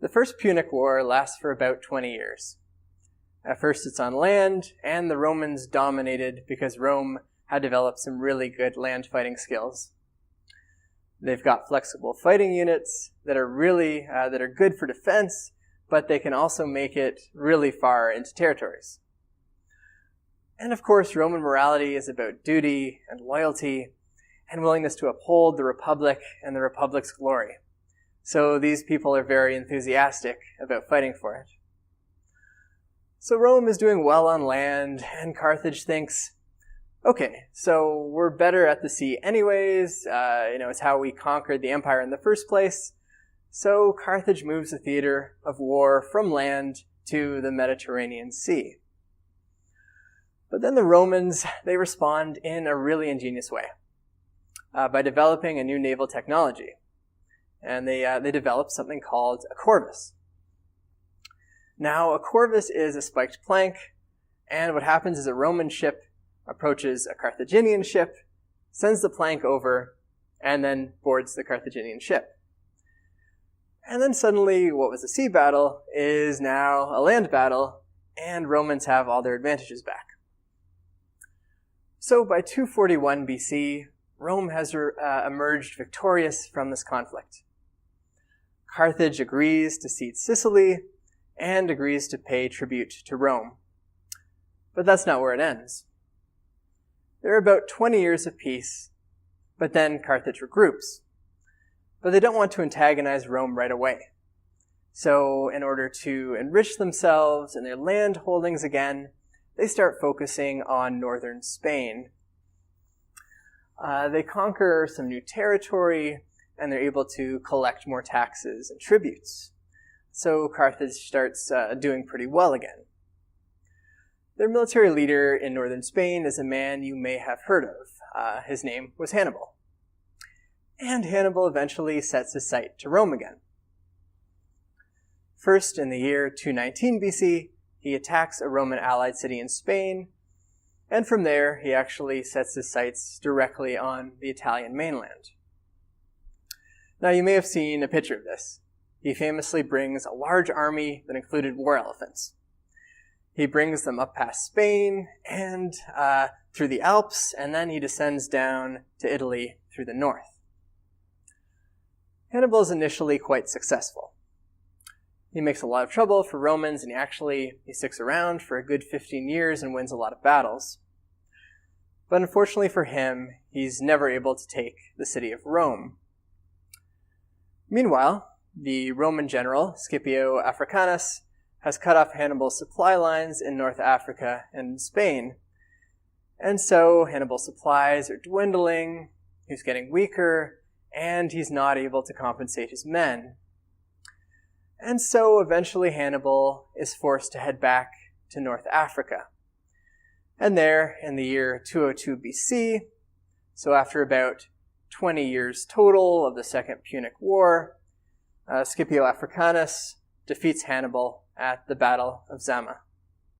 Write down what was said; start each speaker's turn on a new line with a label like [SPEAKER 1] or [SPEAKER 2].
[SPEAKER 1] The First Punic War lasts for about 20 years. At first it's on land, and the Romans dominated because Rome had developed some really good land fighting skills. They've got flexible fighting units that are good for defense, but they can also make it really far into territories. And of course, Roman morality is about duty and loyalty and willingness to uphold the Republic and the Republic's glory. So these people are very enthusiastic about fighting for it. So Rome is doing well on land, and Carthage thinks, okay, so we're better at the sea anyways. It's how we conquered the empire in the first place. So Carthage moves the theater of war from land to the Mediterranean Sea. But then the Romans, they respond in a really ingenious way by developing a new naval technology. And they develop something called a corvus. Now, a corvus is a spiked plank, and what happens is a Roman ship approaches a Carthaginian ship, sends the plank over, and then boards the Carthaginian ship. And then suddenly, what was a sea battle is now a land battle, and Romans have all their advantages back. So by 241 BC, Rome has emerged victorious from this conflict. Carthage agrees to cede Sicily and agrees to pay tribute to Rome. But that's not where it ends. There are about 20 years of peace, but then Carthage regroups. But they don't want to antagonize Rome right away. So in order to enrich themselves and their land holdings again, they start focusing on northern Spain. They conquer some new territory, and they're able to collect more taxes and tributes. So Carthage starts doing pretty well again. Their military leader in northern Spain is a man you may have heard of. His name was Hannibal. And Hannibal eventually sets his sight to Rome again. First, in the year 219 BC, he attacks a Roman allied city in Spain, and from there he actually sets his sights directly on the Italian mainland. Now, you may have seen a picture of this. He famously brings a large army that included war elephants. He brings them up past Spain and through the Alps, and then he descends down to Italy through the north. Hannibal is initially quite successful. He makes a lot of trouble for Romans, and he sticks around for a good 15 years and wins a lot of battles. But unfortunately for him, he's never able to take the city of Rome. Meanwhile, the Roman general, Scipio Africanus, has cut off Hannibal's supply lines in North Africa and Spain. And so Hannibal's supplies are dwindling, he's getting weaker, and he's not able to compensate his men. And so eventually Hannibal is forced to head back to North Africa. And there, in the year 202 BC, so after about 20 years total of the Second Punic War, Scipio Africanus defeats Hannibal at the Battle of Zama.